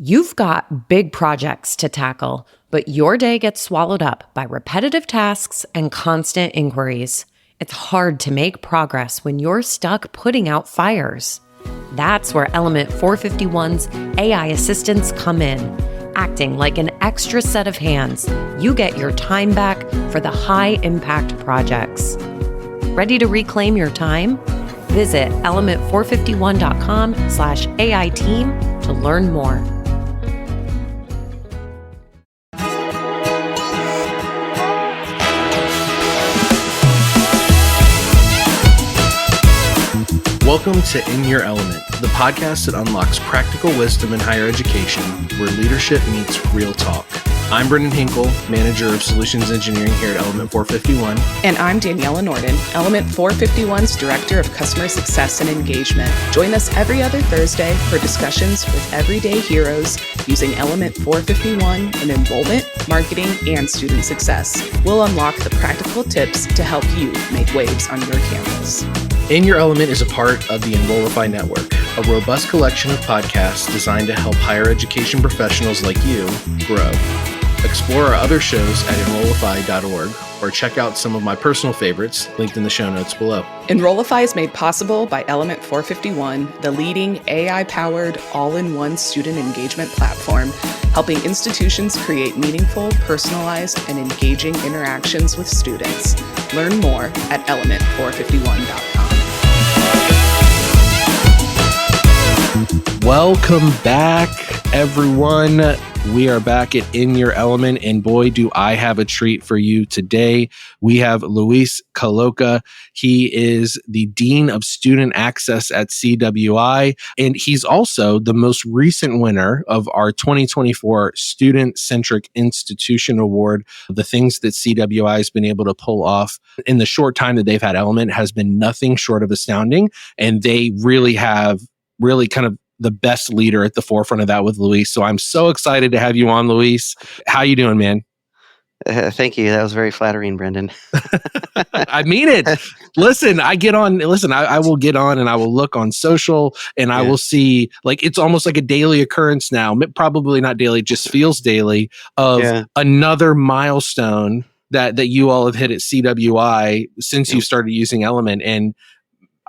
You've got big projects to tackle, but your day gets swallowed up by repetitive tasks and constant inquiries. It's hard to make progress when you're stuck putting out fires. That's where Element 451's AI assistants come in. Acting like an extra set of hands, you get your time back for the high-impact projects. Ready to reclaim your time? Visit element451.com/AI team to learn more. Welcome to In Your Element, the podcast that unlocks practical wisdom in higher education, where leadership meets real talk. I'm Brendan Henkel, Manager of Solutions Engineering here at Element 451. And I'm Daniela Norden, Element 451's Director of Customer Success and Engagement. Join us every other Thursday for discussions with everyday heroes using Element 451 in enrollment, marketing, and student success. We'll unlock the practical tips to help you make waves on your campus. In Your Element is a part of the Enrollify Network, a robust collection of podcasts designed to help higher education professionals like you grow. Explore our other shows at enrollify.org or check out some of my personal favorites linked in the show notes below. Enrollify is made possible by Element 451, the leading AI-powered all-in-one student engagement platform, helping institutions create meaningful, personalized, and engaging interactions with students. Learn more at element451.com. Welcome back, everyone. We are back at In Your Element, and boy, do I have a treat for you today. We have Luis Caloca. He is the Dean of Student Access at CWI, and he's also the most recent winner of our 2024 Student Centric Institution Award. The things that CWI has been able to pull off in the short time that they've had Element has been nothing short of astounding, and they really have kind of the best leader at the forefront of that with Luis. So I'm so excited to have you on, Luis. How you doing, man? Thank you. That was very flattering, Brendan. I mean it. Listen, I will get on and I will look on social and I will see, like, it's almost like a daily occurrence now. Probably not daily, it just feels daily of another milestone that you all have hit at CWI since you started using Element. And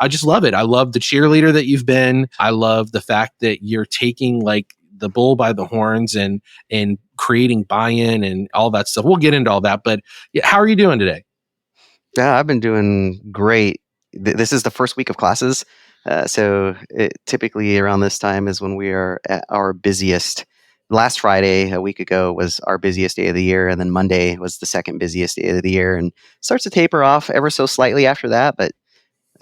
I just love it. I love the cheerleader that you've been. I love the fact that you're taking like the bull by the horns and creating buy-in and all that stuff. We'll get into all that, but how are you doing today? Yeah, I've been doing great. This is the first week of classes. So typically around this time is when we are at our busiest. Last Friday, a week ago, was our busiest day of the year. And then Monday was the second busiest day of the year, and starts to taper off ever so slightly after that. But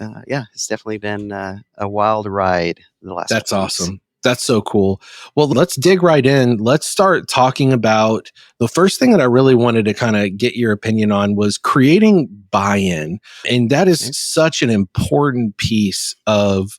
it's definitely been a wild ride the last. That's awesome. Weeks. That's so cool. Well, let's dig right in. Let's start talking about the first thing that I really wanted to kind of get your opinion on was creating buy-in. And that is such an important piece of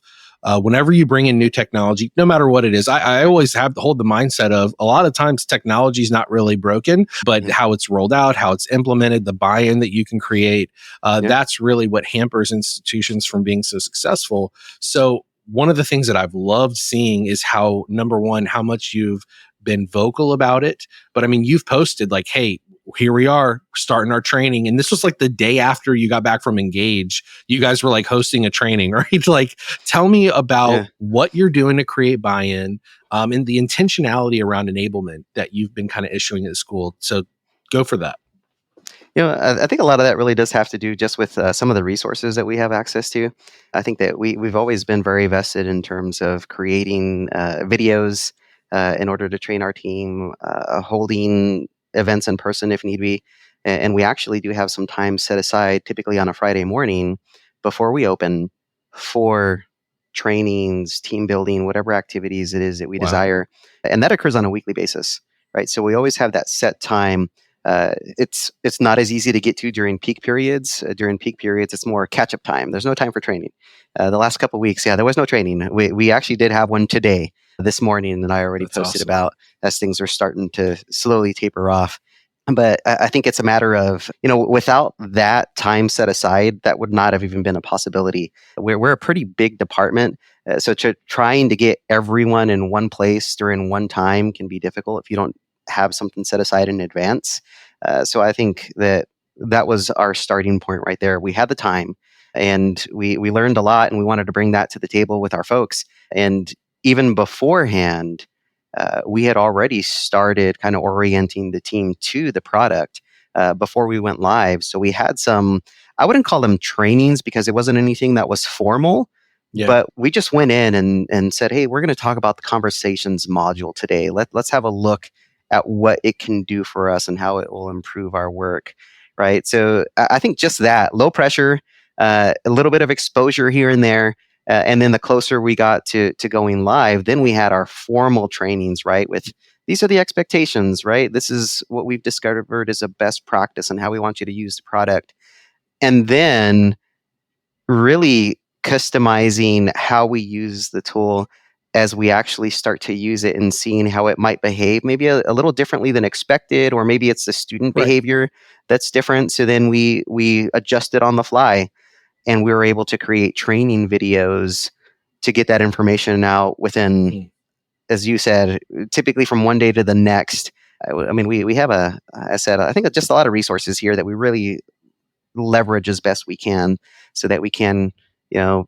whenever you bring in new technology, no matter what it is. I always hold the mindset of a lot of times technology is not really broken, but how it's rolled out, how it's implemented, the buy-in that you can create, that's really what hampers institutions from being so successful. So one of the things that I've loved seeing is how, number one, how much you've been vocal about it. But I mean, you've posted like, hey, here we are starting our training. And this was like the day after you got back from Engage. You guys were like hosting a training, right? Like, tell me about what you're doing to create buy-in and the intentionality around enablement that you've been kind of issuing at the school. So go for that. You know, I think a lot of that really does have to do just with some of the resources that we have access to. I think that we've always been very vested in terms of creating videos in order to train our team, holding events in person if need be. And we actually do have some time set aside, typically on a Friday morning before we open, for trainings, team building, whatever activities it is that we desire. And that occurs on a weekly basis, right? So we always have that set time. It's not as easy to get to during peak periods. During peak periods, it's more catch-up time. There's no time for training. The last couple of weeks, there was no training. We actually did have one today, this morning, that I already posted about as things are starting to slowly taper off. But I think it's a matter of, without that time set aside, that would not have even been a possibility. We're a pretty big department. So trying to get everyone in one place during one time can be difficult if you don't have something set aside in advance. So I think that was our starting point right there. We had the time and we learned a lot, and we wanted to bring that to the table with our folks. And even beforehand, we had already started kind of orienting the team to the product before we went live. So we had some, I wouldn't call them trainings because it wasn't anything that was formal, but we just went in and said, hey, we're going to talk about the conversations module today. Let's have a look at what it can do for us and how it will improve our work, right? So I think just that, low pressure, a little bit of exposure here and there. And then the closer we got to going live, then we had our formal trainings, right? With these are the expectations, right? This is what we've discovered as a best practice and how we want you to use the product. And then really customizing how we use the tool as we actually start to use it and seeing how it might behave, maybe a little differently than expected, or maybe it's the student behavior that's different. So then we adjust it on the fly. And we were able to create training videos to get that information out within, as you said, typically from one day to the next. I mean, we have I think just a lot of resources here that we really leverage as best we can so that we can,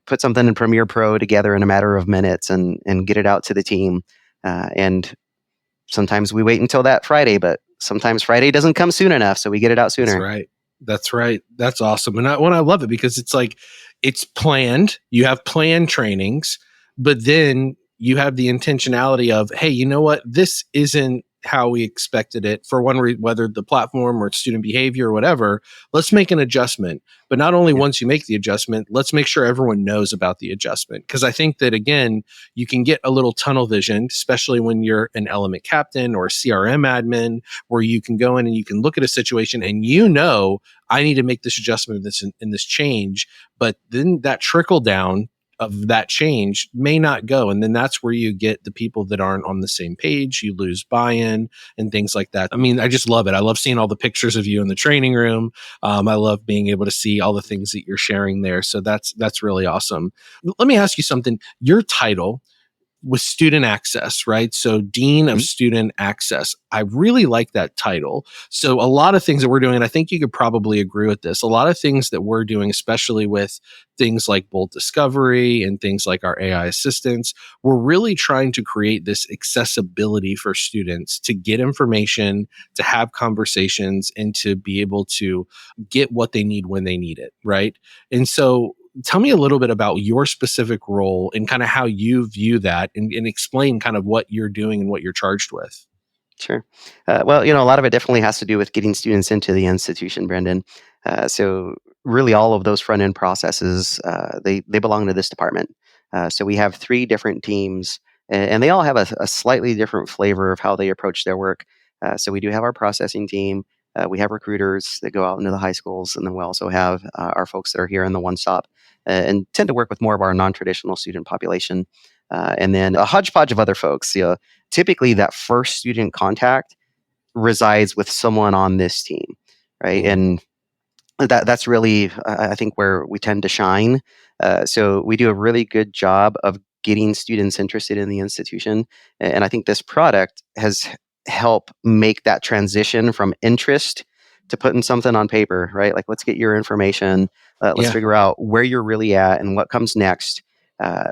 put something in Premiere Pro together in a matter of minutes and get it out to the team. And sometimes we wait until that Friday, but sometimes Friday doesn't come soon enough, so we get it out sooner. That's right. That's awesome. And I love it because it's like, it's planned. You have planned trainings, but then you have the intentionality of, hey, you know what? This isn't how we expected it for whether the platform or student behavior or whatever. Let's make an adjustment. But not only once you make the adjustment, let's make sure everyone knows about the adjustment. Because I think that, again, you can get a little tunnel vision, especially when you're an element captain or a CRM admin, where you can go in and you can look at a situation and I need to make this adjustment in this change. But then that trickle down of that change may not go. And then that's where you get the people that aren't on the same page. You lose buy-in and things like that. I mean, I just love it. I love seeing all the pictures of you in the training room. I love being able to see all the things that you're sharing there. So that's really awesome. Let me ask you something. Your title with Student Access, right? So Dean of Student Access. I really like that title. So a lot of things that we're doing, and I think you could probably agree with this, a lot of things that we're doing, especially with things like Bold Discovery and things like our AI assistants, we're really trying to create this accessibility for students to get information, to have conversations, and to be able to get what they need when they need it, right? And so tell me a little bit about your specific role and kind of how you view that and explain kind of what you're doing and what you're charged with. Sure. Well, a lot of it definitely has to do with getting students into the institution, Brendan. So really all of those front-end processes, they belong to this department. So we have 3 different teams, and they all have a slightly different flavor of how they approach their work. So we do have our processing team. We have recruiters that go out into the high schools, and then we also have our folks that are here in the one-stop and tend to work with more of our non-traditional student population. And then a hodgepodge of other folks. Typically that first student contact resides with someone on this team, right? And that's really, I think, where we tend to shine. So we do a really good job of getting students interested in the institution. And I think this product has helped make that transition from interest to putting something on paper, right? Like, let's get your information. Let's figure out where you're really at and what comes next,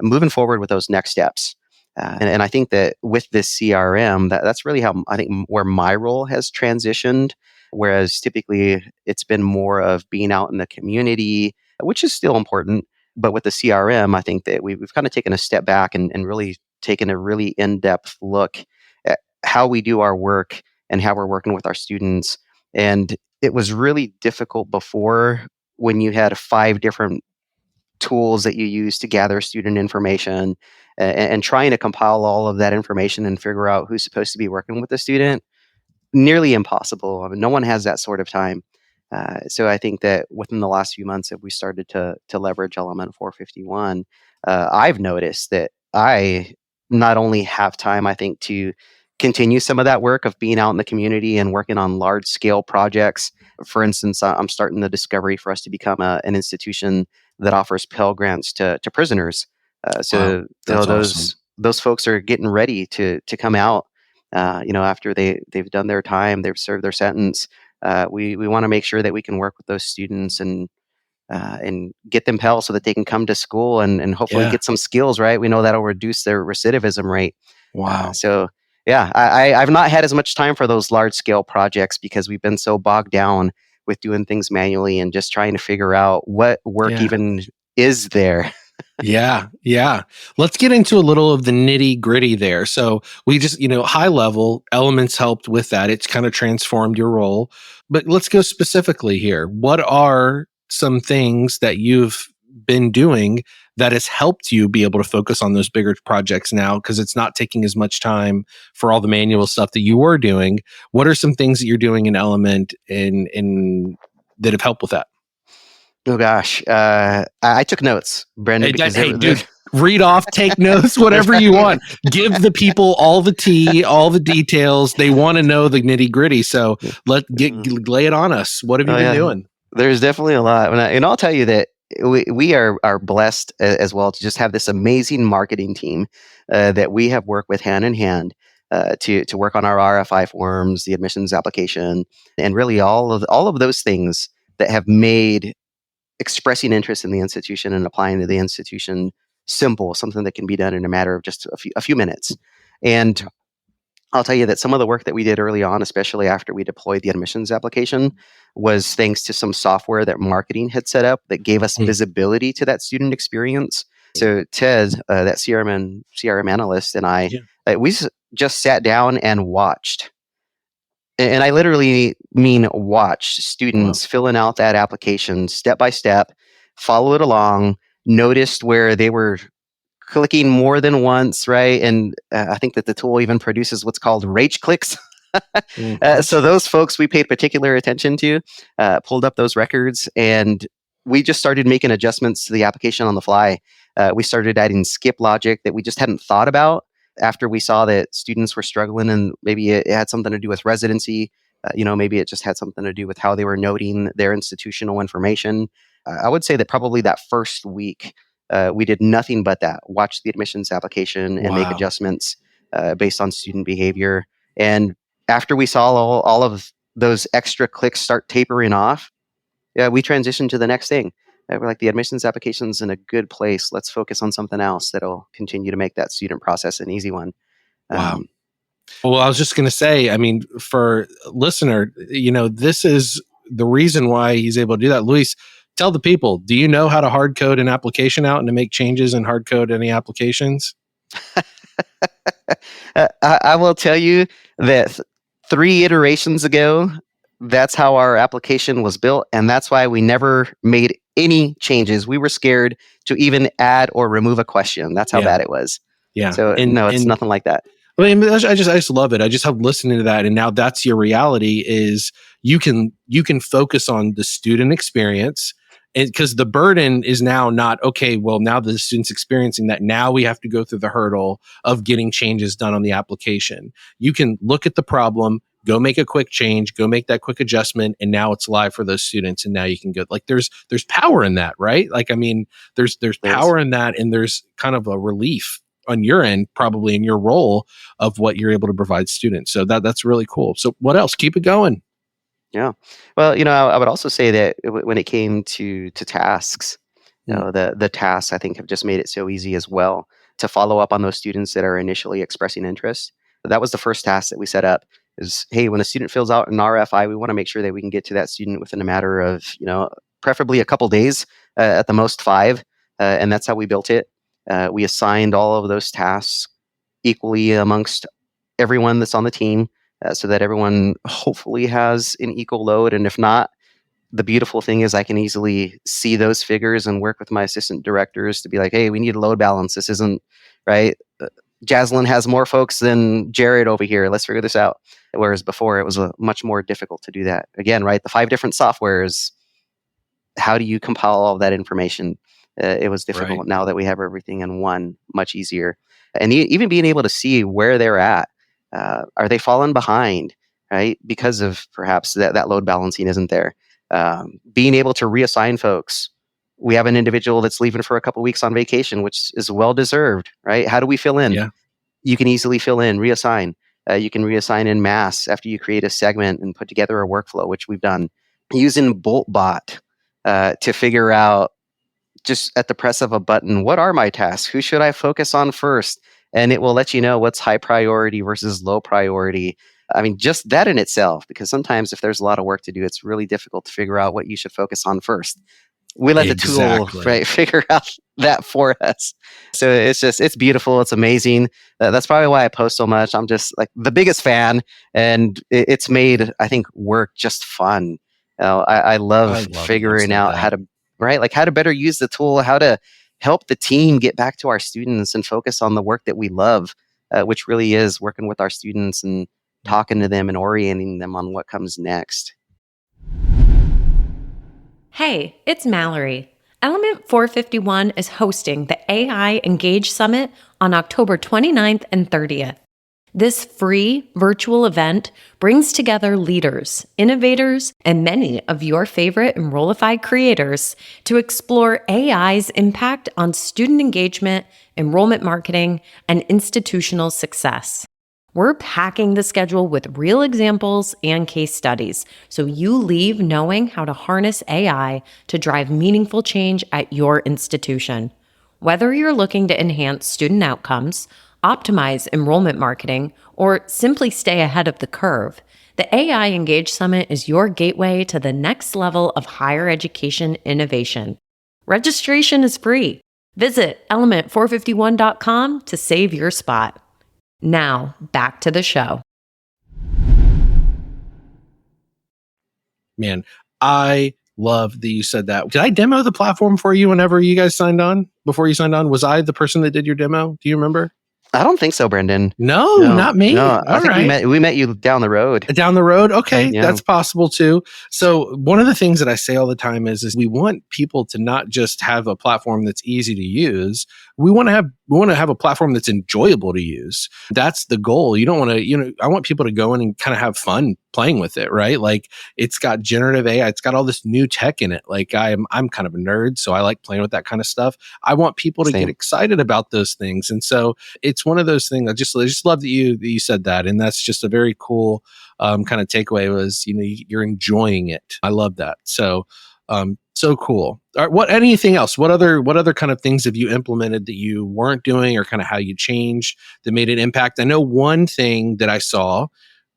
moving forward with those next steps. And I think that with this CRM, that's really how I think where my role has transitioned. Whereas typically it's been more of being out in the community, which is still important. But with the CRM, I think that we've kind of taken a step back and really taken a really in-depth look at how we do our work and how we're working with our students. And it was really difficult before when you had 5 different tools that you use to gather student information and trying to compile all of that information and figure out who's supposed to be working with the student. Nearly impossible. I mean, no one has that sort of time. So I think that within the last few months that we started to leverage Element 451, I've noticed that I not only have time, I think, to continue some of that work of being out in the community and working on large scale projects. For instance, I'm starting the discovery for us to become an institution that offers Pell Grants to prisoners. So That's awesome. those folks are getting ready to come out. After they've done their time, they've served their sentence. We want to make sure that we can work with those students and get them Pell so that they can come to school and hopefully Yeah. get some skills. Right, we know that'll reduce their recidivism rate. Wow. I've not had as much time for those large scale projects because we've been so bogged down with doing things manually and just trying to figure out what work even is there. Yeah. Let's get into a little of the nitty gritty there. So we just, high level elements helped with that. It's kind of transformed your role, but let's go specifically here. What are some things that you've been doing that has helped you be able to focus on those bigger projects now? Because it's not taking as much time for all the manual stuff that you were doing. What are some things that you're doing in Element in that have helped with that? Oh gosh, I took notes, Brendan. Dude, read off, take notes, whatever you want. Give the people all the tea, all the details. They want to know the nitty gritty. So lay it on us. What have you been doing? There's definitely a lot, and I'll tell you that we are blessed as well to just have this amazing marketing team that we have worked with hand in hand to work on our RFI forms, the admissions application, and really all of those things that have made expressing interest in the institution and applying to the institution simple, something that can be done in a matter of just a few minutes. And I'll tell you that some of the work that we did early on, especially after we deployed the admissions application, was thanks to some software that marketing had set up that gave us visibility to that student experience. So Ted, that CRM analyst, and I, we just sat down and watched. And I literally mean watched students filling out that application step by step, follow it along, noticed where they were clicking more than once, right? And I think that the tool even produces what's called rage clicks. So those folks we paid particular attention to, pulled up those records, and we just started making adjustments to the application on the fly. We started adding skip logic that we just hadn't thought about after we saw that students were struggling, and maybe it had something to do with residency. Maybe it just had something to do with how they were noting their institutional information. I would say that probably that first week, we did nothing but that. Watch the admissions application and make adjustments based on student behavior. And after we saw all of those extra clicks start tapering off, we transitioned to the next thing. We're like, the admissions application's in a good place. Let's focus on something else that'll continue to make that student process an easy one. Wow. Well, I was just going to say, I mean, for listener, this is the reason why he's able to do that. Luis, tell the people, do you know how to hard code an application out and to make changes and hard code any applications? I will tell you that 3 iterations ago, that's how our application was built. And that's why we never made any changes. We were scared to even add or remove a question. That's how bad it was. Yeah. So it's nothing like that. I mean, I just love it. I just have listening to that, and now that's your reality. Is you can focus on the student experience, and because the burden is now not okay. Well, now the student's experiencing that. Now we have to go through the hurdle of getting changes done on the application. You can look at the problem, go make a quick change, go make that quick adjustment, and now it's live for those students. And now you can go, like, there's power in that, right? Like, I mean, there's power in that, and there's kind of a relief on your end, probably in your role of what you're able to provide students. So that's really cool. So what else? Keep it going. Yeah. Well, I would also say that when it came to tasks, the tasks I think have just made it so easy as well to follow up on those students that are initially expressing interest. That was the first task that we set up. Is, hey, when a student fills out an RFI, we want to make sure that we can get to that student within a matter of, preferably a couple days, at the most 5. And that's how we built it. We assigned all of those tasks equally amongst everyone that's on the team, so that everyone hopefully has an equal load. And if not, the beautiful thing is I can easily see those figures and work with my assistant directors to be like, hey, we need a load balance. This isn't right. Jaslyn has more folks than Jared over here. Let's figure this out. Whereas before it was much more difficult to do that. Again, right? The 5 different softwares. How do you compile all of that information? It was difficult. Right. Now that we have everything in one, much easier. And even being able to see where they're at. Are they falling behind, right? Because of perhaps that load balancing isn't there. Being able to reassign folks. We have an individual that's leaving for a couple weeks on vacation, which is well deserved, right? How do we fill in? Yeah. You can easily fill in, reassign. You can reassign in mass after you create a segment and put together a workflow, which we've done. Using BoltBot to figure out, just at the press of a button, what are my tasks? Who should I focus on first? And it will let you know what's high priority versus low priority. I mean, just that in itself, because sometimes if there's a lot of work to do, it's really difficult to figure out what you should focus on first. We let the tool figure out that for us. So it's beautiful. It's amazing. That's probably why I post so much. I'm just like the biggest fan, and it's made, I think, work just fun. I love figuring out how to better use the tool, how to help the team get back to our students and focus on the work that we love, which really is working with our students and talking to them and orienting them on what comes next. Hey, it's Mallory. Element 451 is hosting the AI Engage Summit on October 29th and 30th. This free virtual event brings together leaders, innovators, and many of your favorite Enrollify creators to explore AI's impact on student engagement, enrollment marketing, and institutional success. We're packing the schedule with real examples and case studies, so you leave knowing how to harness AI to drive meaningful change at your institution. Whether you're looking to enhance student outcomes, optimize enrollment marketing, or simply stay ahead of the curve, the AI Engage Summit is your gateway to the next level of higher education innovation. Registration is free. Visit element451.com to save your spot. Now, back to the show. Man, I love that you said that. Did I demo the platform for you whenever you guys signed on? Before you signed on? Was I the person that did your demo? Do you remember? I don't think so, Brendan. No, not me. No, I think we met you down the road. Down the road? Okay, yeah. That's possible too. So one of the things that I say all the time is we want people to not just have a platform that's easy to use. We want to have a platform that's enjoyable to use. That's the goal. You don't want to, I want people to go in and kind of have fun playing with it, right? Like it's got generative AI, it's got all this new tech in it. Like I'm kind of a nerd, so I like playing with that kind of stuff. I want people to get excited about those things. And so it's one of those things. I just love that you said that. And that's just a very cool kind of takeaway was, you're enjoying it. I love that. So cool. All right, anything else? What other kind of things have you implemented that you weren't doing, or kind of how you changed that made an impact? I know one thing that I saw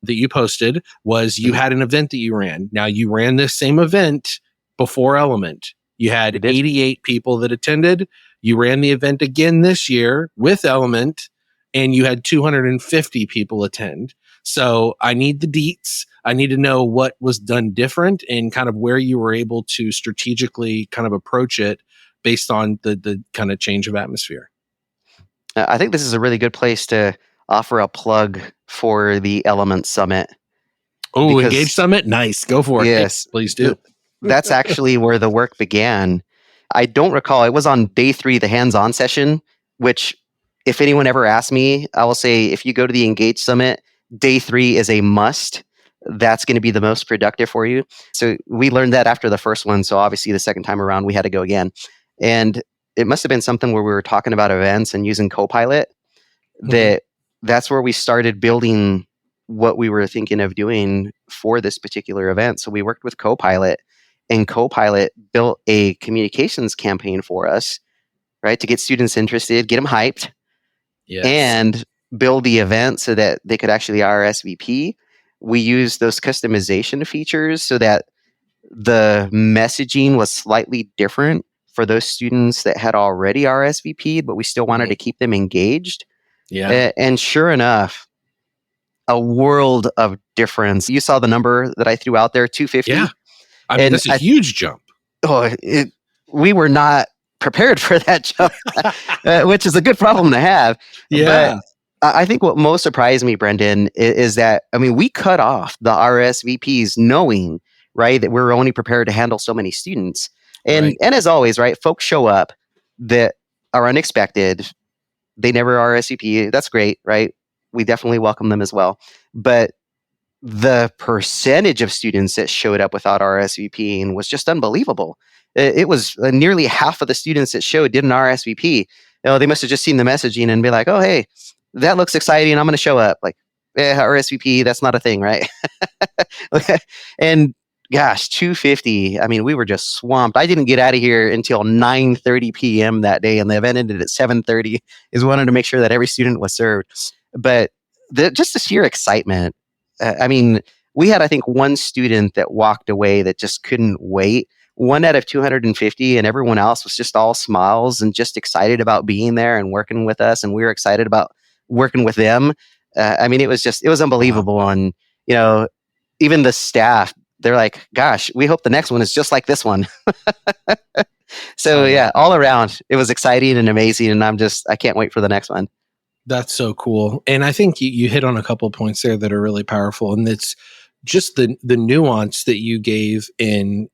that you posted was you had an event that you ran. Now you ran this same event before Element. You had 88 people that attended. You ran the event again this year with Element, and you had 250 people attend. So I need the deets. I need to know what was done different and kind of where you were able to strategically kind of approach it based on the kind of change of atmosphere. I think this is a really good place to offer a plug for the Element Summit. Oh, Engage Summit? Nice. Go for it. Yes. Hey, please do. That's actually where the work began. I don't recall. It was on day 3, the hands-on session, which if anyone ever asks me, I will say if you go to the Engage Summit, day 3 is a must. That's going to be the most productive for you. So we learned that after the first one. So obviously the second time around, we had to go again. And it must have been something where we were talking about events and using Copilot. That's where we started building what we were thinking of doing for this particular event. So we worked with Copilot, and Copilot built a communications campaign for us, right? To get students interested, get them hyped, and build the event so that they could actually RSVP. We used those customization features so that the messaging was slightly different for those students that had already RSVP'd, but we still wanted to keep them engaged. Yeah. And sure enough, a world of difference. You saw the number that I threw out there, 250. Yeah. I mean, that's a huge jump. We were not prepared for that jump, which is a good problem to have. Yeah. But I think what most surprised me, Brendan, is that, we cut off the RSVPs knowing, right, that we're only prepared to handle so many students. And as always, right, folks show up that are unexpected. They never RSVP. That's great, right? we definitely welcome them as well. But the percentage of students that showed up without RSVPing was just unbelievable. It was nearly half of the students that showed didn't RSVP. They must have just seen the messaging and be like, oh, hey, that looks exciting. I'm going to show up. Like, RSVP, that's not a thing, right? And gosh, 250. I mean, we were just swamped. I didn't get out of here until 9:30 p.m. that day, and the event ended at 7:30. Is wanted to make sure that every student was served. But just the sheer excitement. I mean, we had, I think, one student that walked away that just couldn't wait. One out of 250, and everyone else was just all smiles and just excited about being there and working with us. And we were excited about working with them. I mean, it was unbelievable. Wow. And, even the staff, they're like, gosh, we hope the next one is just like this one. So yeah, all around, it was exciting and amazing. And I can't wait for the next one. That's so cool. And I think you hit on a couple of points there that are really powerful. And it's just the nuance that you gave in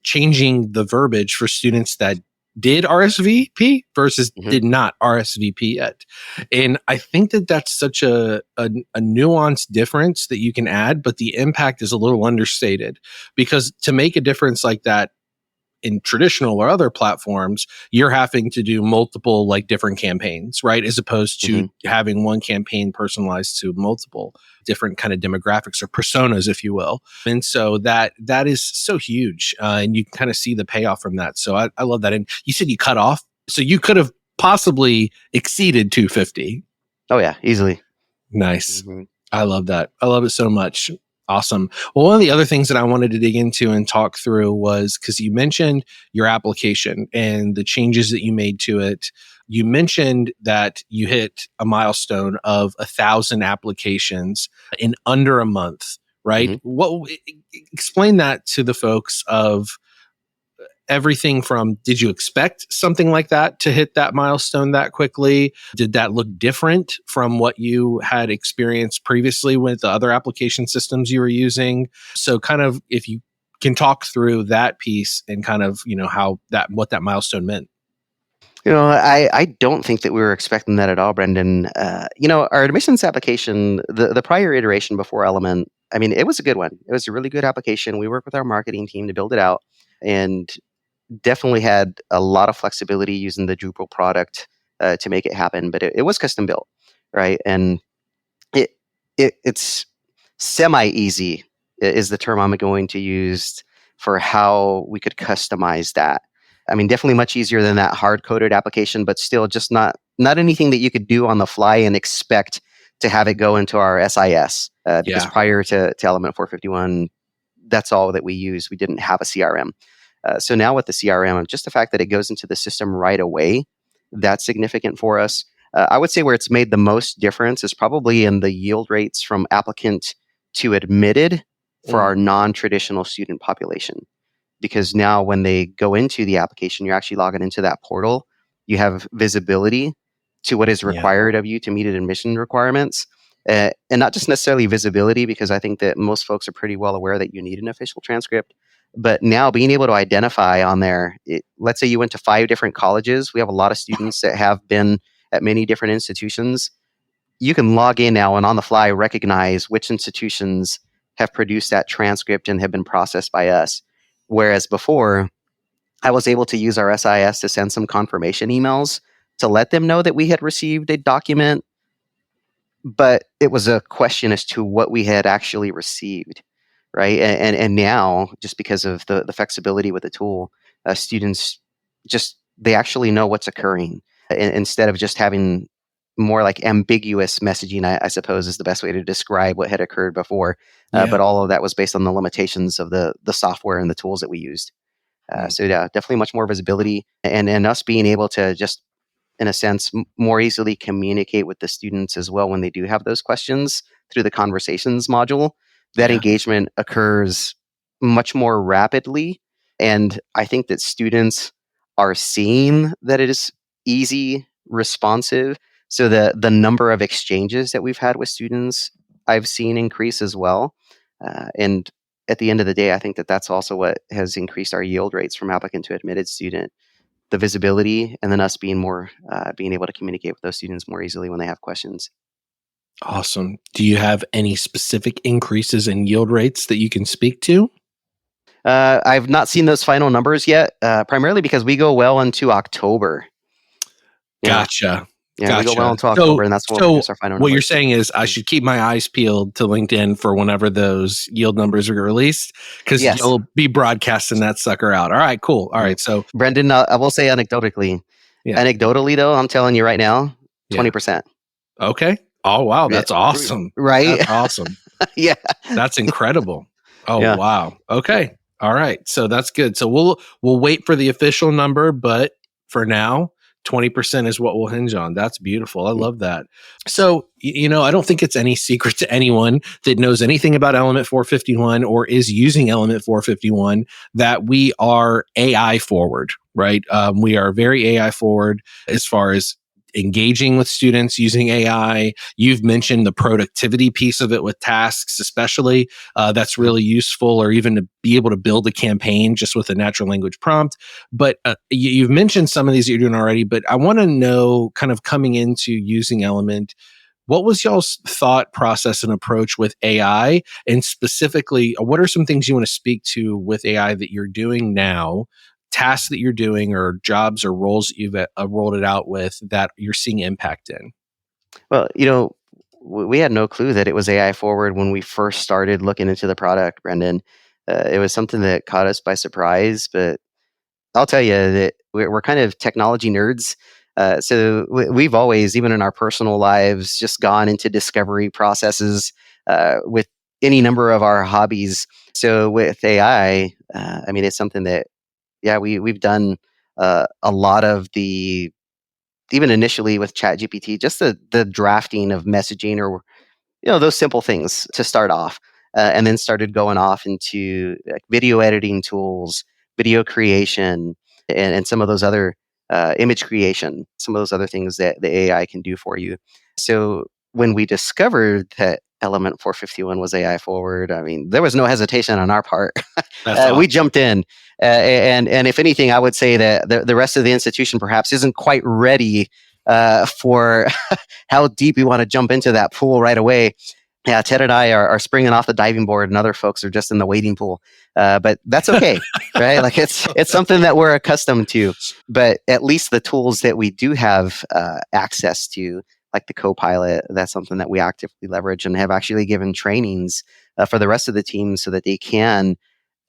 changing the verbiage for students that did RSVP versus did not RSVP yet. And I think that that's such a nuanced difference that you can add, but the impact is a little understated, because to make a difference like that in traditional or other platforms, you're having to do multiple different campaigns, right? As opposed to having one campaign personalized to multiple different kind of demographics or personas, if you will. And so that is so huge. And you kind of see the payoff from that. So I love that. And you said you cut off, so you could have possibly exceeded 250. Oh yeah, easily. Nice. I love that. I love it so much. Awesome. Well, one of the other things that I wanted to dig into and talk through was, because you mentioned your application and the changes that you made to it. You mentioned that you hit a milestone of 1,000 applications in under a month, right? Explain that to the folks of everything from, did you expect something like that to hit that milestone that quickly? Did that look different from what you had experienced previously with the other application systems you were using? So kind of, if you can talk through that piece and kind of, what that milestone meant. I don't think that we were expecting that at all, Brendan. Our admissions application, the prior iteration before Element, I mean, it was a good one. It was a really good application. We worked with our marketing team to build it out, and definitely had a lot of flexibility using the Drupal product to make it happen. But it was custom built, right? And it's semi-easy is the term I'm going to use for how we could customize that. I mean, definitely much easier than that hard-coded application, but still just not anything that you could do on the fly and expect to have it go into our SIS. Because prior to Element 451, that's all that we used. We didn't have a CRM. So now with the CRM, just the fact that it goes into the system right away, that's significant for us. I would say where it's made the most difference is probably in the yield rates from applicant to admitted for our non-traditional student population. Because now when they go into the application, you're actually logging into that portal. You have visibility to what is required of you to meet admission requirements. And not just necessarily visibility, because I think that most folks are pretty well aware that you need an official transcript. But now being able to identify on there, let's say you went to 5 different colleges. We have a lot of students that have been at many different institutions. You can log in now and on the fly recognize which institutions have produced that transcript and have been processed by us. Whereas before, I was able to use our SIS to send some confirmation emails to let them know that we had received a document, but it was a question as to what we had actually received. Right. And now, just because of the flexibility with the tool, students they actually know what's occurring instead of just having more like ambiguous messaging, I suppose is the best way to describe what had occurred before. But all of that was based on the limitations of the software and the tools that we used. So definitely much more visibility and us being able to just, in a sense, more easily communicate with the students as well when they do have those questions through the conversations module. That engagement occurs much more rapidly. And I think that students are seeing that it is easy, responsive. So the number of exchanges that we've had with students, I've seen increase as well. And at the end of the day, I think that that's also what has increased our yield rates from applicant to admitted student. The visibility, and then us being able to communicate with those students more easily when they have questions. Awesome. Do you have any specific increases in yield rates that you can speak to? I've not seen those final numbers yet, primarily because we go well into October. Gotcha. Yeah, we go well into So, October, and that's when we'll produce our final what you're numbers. saying is I should keep my eyes peeled to LinkedIn for whenever those yield numbers are released, because Yes. you'll be broadcasting that sucker out. All right, cool. All right, so Brendan, I will say anecdotally. Yeah. Anecdotally, though, I'm telling you right now, 20%. okay. Oh wow, that's awesome. Right? That's awesome. Yeah. That's incredible. Oh Yeah. wow. Okay. All right. So that's good. So we'll wait for the official number, but for now, 20% is what we'll hinge on. That's beautiful. I love that. So, I don't think it's any secret to anyone that knows anything about Element 451 or is using Element 451 that we are AI forward, right? We are very AI forward as far as engaging with students using AI. You've mentioned the productivity piece of it with tasks, especially. That's really useful, or even to be able to build a campaign just with a natural language prompt. But you've mentioned some of these that you're doing already, but I want to know, kind of coming into using Element, what was y'all's thought process and approach with AI? And specifically, what are some things you want to speak to with AI that you're doing now, tasks that you're doing, or jobs or roles that you've rolled it out with that you're seeing impact in? Well, we had no clue that it was AI forward when we first started looking into the product, Brendan. It was something that caught us by surprise, but I'll tell you that we're kind of technology nerds. So we've always, even in our personal lives, just gone into discovery processes with any number of our hobbies. So with AI, it's something that, we've done a lot of the, even initially with ChatGPT, just the drafting of messaging, or those simple things to start off, and then started going off into video editing tools, video creation, and some of those other image creation, some of those other things that the AI can do for you. So when we discovered that Element 451 was AI forward, there was no hesitation on our part. That's awesome. We jumped in. And if anything, I would say that the rest of the institution perhaps isn't quite ready for how deep we want to jump into that pool right away. Yeah, Ted and I are springing off the diving board, and other folks are just in the wading pool. But that's okay, right? Like it's something that we're accustomed to. But at least the tools that we do have access to, like the Copilot, that's something that we actively leverage and have actually given trainings for the rest of the team so that they can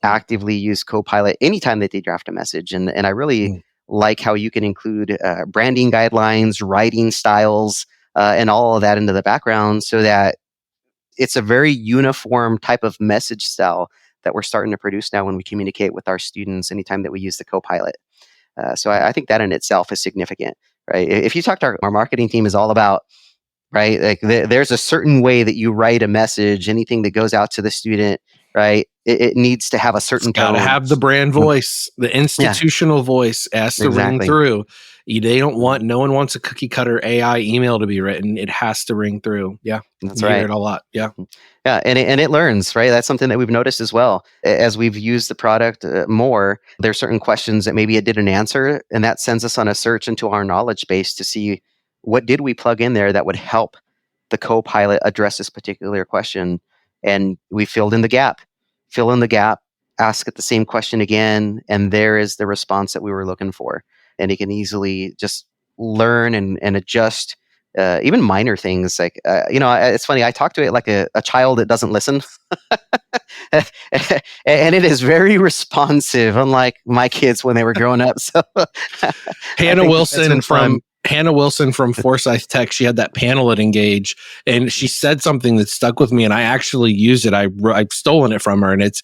actively use Copilot anytime that they draft a message. And I really like how you can include branding guidelines, writing styles, and all of that into the background, so that it's a very uniform type of message style that we're starting to produce now when we communicate with our students anytime that we use the Copilot. So I think that in itself is significant, right? If you talk to our marketing team, is all about, right? Like there's a certain way that you write a message, anything that goes out to the student, right? It needs to have a certain tone. Got to have the brand voice, the institutional voice has to ring through. No one wants a cookie cutter AI email to be written. It has to ring through. Yeah. That's you right. hear it a lot. Yeah. Yeah. And it learns, right? That's something that we've noticed as well. As we've used the product more, there's certain questions that maybe it didn't answer, and that sends us on a search into our knowledge base to see what did we plug in there that would help the Copilot address this particular question. And we fill in the gap, ask it the same question again, and there is the response that we were looking for. And it can easily just learn and adjust even minor things. Like, it's funny, I talk to it like a child that doesn't listen. And it is very responsive, unlike my kids when they were growing up. So Hannah Wilson from Forsyth Tech, she had that panel at Engage, and she said something that stuck with me, and I actually used it. I've stolen it from her, and it's,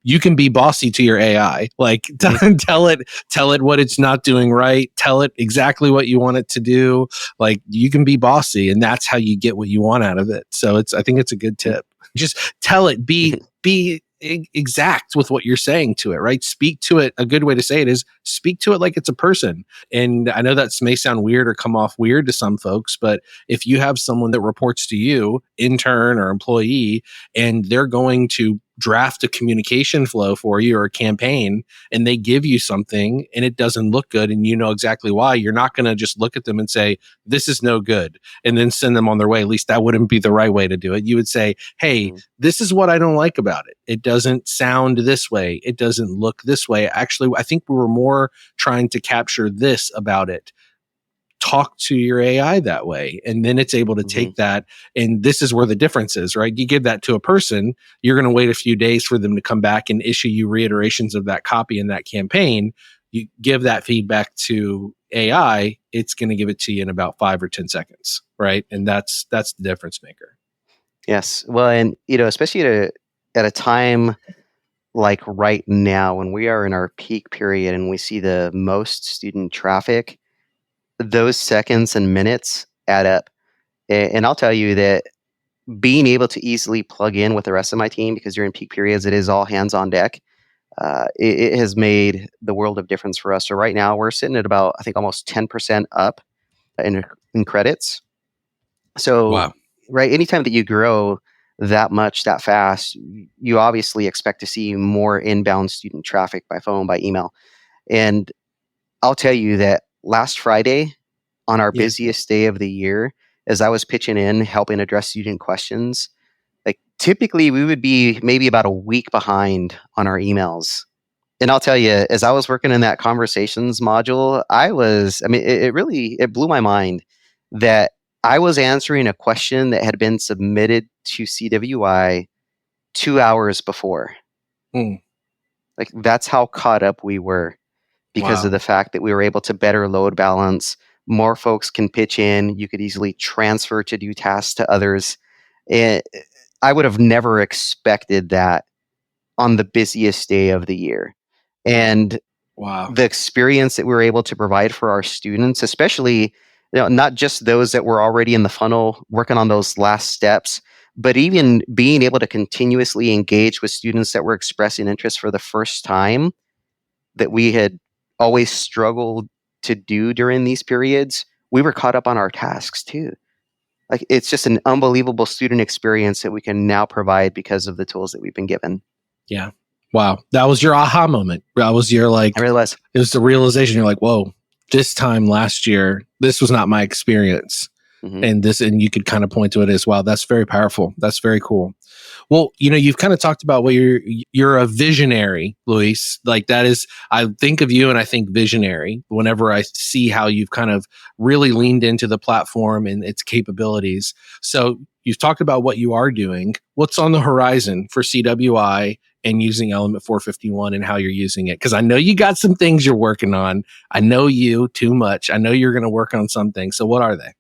you can be bossy to your AI. Like tell it what it's not doing right. Tell it exactly what you want it to do. Like, you can be bossy, and that's how you get what you want out of it. So I think it's a good tip. Just tell it, be exact with what you're saying to it, right? Speak to it. A good way to say it is speak to it like it's a person. And I know that may sound weird or come off weird to some folks, but if you have someone that reports to you, intern or employee, and they're going to draft a communication flow for you or a campaign, and they give you something and it doesn't look good and you know exactly why, you're not going to just look at them and say, this is no good, and then send them on their way. At least that wouldn't be the right way to do it. You would say, hey, this is what I don't like about it. It doesn't sound this way. It doesn't look this way. Actually, I think we were more trying to capture this about it. Talk to your AI that way. And then it's able to take that. And this is where the difference is, right? You give that to a person, you're going to wait a few days for them to come back and issue you reiterations of that copy in that campaign. You give that feedback to AI, it's going to give it to you in about 5 or 10 seconds, right? And that's the difference maker. Yes. Well, and, especially at a time like right now, when we are in our peak period and we see the most student traffic, those seconds and minutes add up. And I'll tell you that being able to easily plug in with the rest of my team, because during peak periods, it is all hands on deck. It has made the world of difference for us. So right now we're sitting at about, I think, almost 10% up in credits. So, wow. Right, anytime that you grow that much, that fast, you obviously expect to see more inbound student traffic by phone, by email. And I'll tell you that last Friday, on our busiest day of the year, as I was pitching in, helping address student questions, like typically we would be maybe about a week behind on our emails. And I'll tell you, as I was working in that conversations module, it blew my mind that I was answering a question that had been submitted to CWI 2 hours before. Like, that's how caught up we were. Because of the fact that we were able to better load balance, more folks can pitch in, you could easily transfer to do tasks to others. And I would have never expected that on the busiest day of the year. And the experience that we were able to provide for our students, especially, not just those that were already in the funnel working on those last steps, but even being able to continuously engage with students that were expressing interest for the first time, that we had always struggled to do during these periods, we were caught up on our tasks too. Like, it's just an unbelievable student experience that we can now provide because of the tools that we've been given. Yeah. Wow. That was your aha moment. That was your I realized. It was the realization. You're like, whoa, this time last year, this was not my experience. And you could kind of point to it as, wow, that's very powerful. That's very cool. Well, you've kind of talked about what you're a visionary, Luis. Like, that is, I think of you and I think visionary whenever I see how you've kind of really leaned into the platform and its capabilities. So you've talked about what you are doing. What's on the horizon for CWI and using Element 451 and how you're using it? Because I know you got some things you're working on. I know you too much. I know you're going to work on some things. So what are they?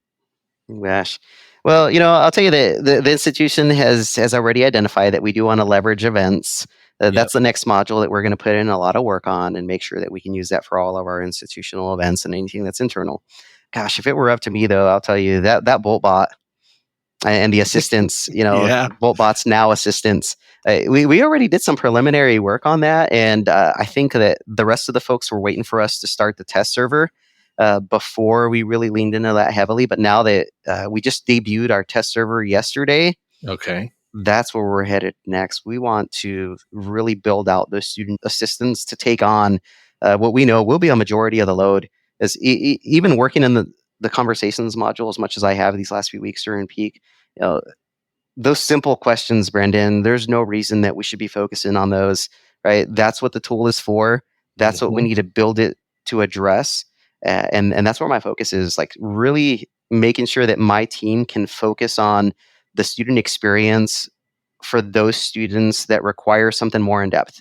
Gosh. Well, I'll tell you that the institution has already identified that we do want to leverage events. That's the next module that we're going to put in a lot of work on and make sure that we can use that for all of our institutional events and anything that's internal. Gosh, if it were up to me, though, I'll tell you that BoltBot and the assistants, BoltBot's now assistants, we already did some preliminary work on that. And I think that the rest of the folks were waiting for us to start the test server before we really leaned into that heavily. But now that we just debuted our test server yesterday, that's where we're headed next. We want to really build out those student assistants to take on what we know will be a majority of the load. As even working in the conversations module as much as I have these last few weeks during peak, those simple questions, Brendan, there's no reason that we should be focusing on those, right? That's what the tool is for. That's what we need to build it to address. And that's where my focus is, like really making sure that my team can focus on the student experience for those students that require something more in depth.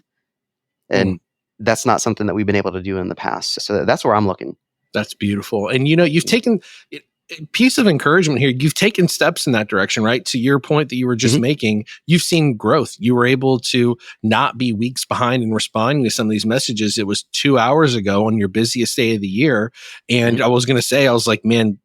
And that's not something that we've been able to do in the past. So that's where I'm looking. That's beautiful. And, you've taken a piece of encouragement here. You've taken steps in that direction, right? To your point that you were just making, you've seen growth. You were able to not be weeks behind in responding to some of these messages. It was 2 hours ago on your busiest day of the year. And I was going to say, I was like, man,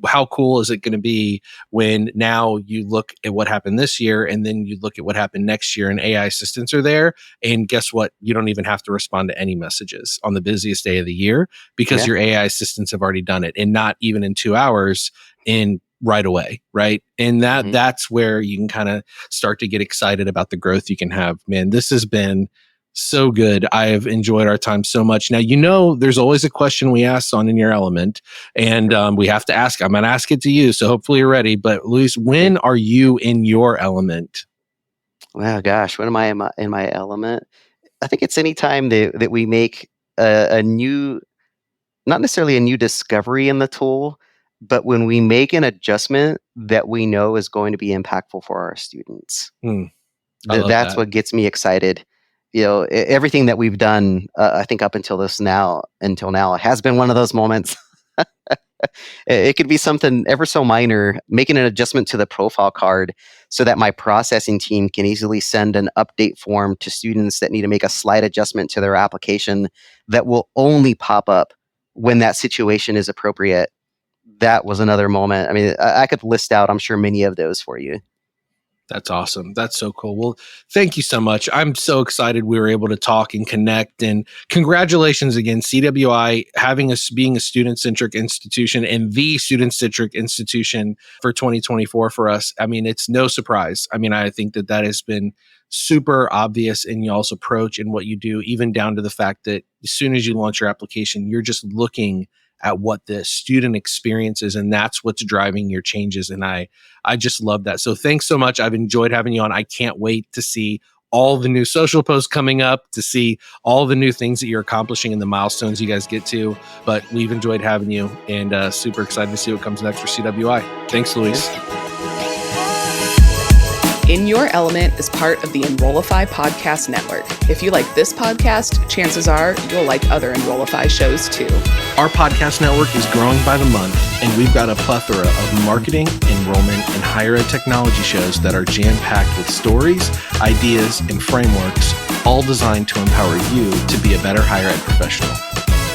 how cool is it going to be when now you look at what happened this year and then you look at what happened next year and AI assistants are there. And guess what? You don't even have to respond to any messages on the busiest day of the year because your AI assistants have already done it. And not even in 2 hours, in right away, right? And Mhm. that's where you can kind of start to get excited about the growth you can have. Man, this has been so good. I have enjoyed our time so much. Now, there's always a question we ask on In Your Element, and we have to ask. I'm going to ask it to you, so hopefully you're ready. But Luis, when are you in your element? Well, gosh, when am I in my element? I think it's any time that we make a new, not necessarily a new discovery in the tool, but when we make an adjustment that we know is going to be impactful for our students. I love That's that. what gets me excited. Everything that we've done, I think up until now, has been one of those moments. It could be something ever so minor, making an adjustment to the profile card so that my processing team can easily send an update form to students that need to make a slight adjustment to their application that will only pop up when that situation is appropriate. That was another moment. I mean, I could list out, I'm sure, many of those for you. That's awesome. That's so cool. Well, thank you so much. I'm so excited we were able to talk and connect. And congratulations again, CWI, having us being a student-centric institution and the student-centric institution for 2024 for us. I mean, it's no surprise. I mean, I think that has been super obvious in y'all's approach and what you do, even down to the fact that as soon as you launch your application, you're just looking at what the student experience is, and that's what's driving your changes. And I just love that. So thanks so much. I've enjoyed having you on. I can't wait to see all the new social posts coming up, to see all the new things that you're accomplishing and the milestones you guys get to. But we've enjoyed having you, and super excited to see what comes next for CWI. Thanks, Luis. In Your Element is part of the Enrollify podcast network. If you like this podcast, chances are you'll like other Enrollify shows too. Our podcast network is growing by the month, and we've got a plethora of marketing, enrollment, and higher ed technology shows that are jam-packed with stories, ideas, and frameworks, all designed to empower you to be a better higher ed professional.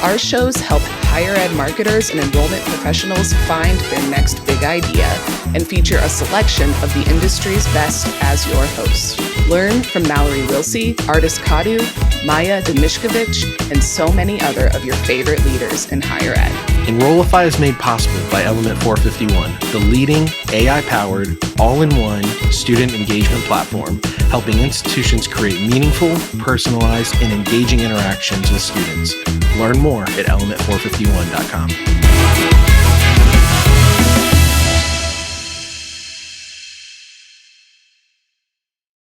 Our shows help higher ed marketers and enrollment professionals find their next big idea and feature a selection of the industry's best as your host. Learn from Mallory Wilsey, Artis Kadu, Maya Demishkovich, and so many other of your favorite leaders in higher ed. Enrollify is made possible by Element 451, the leading AI-powered, all-in-one student engagement platform, helping institutions create meaningful, personalized, and engaging interactions with students. Learn more at element451.com.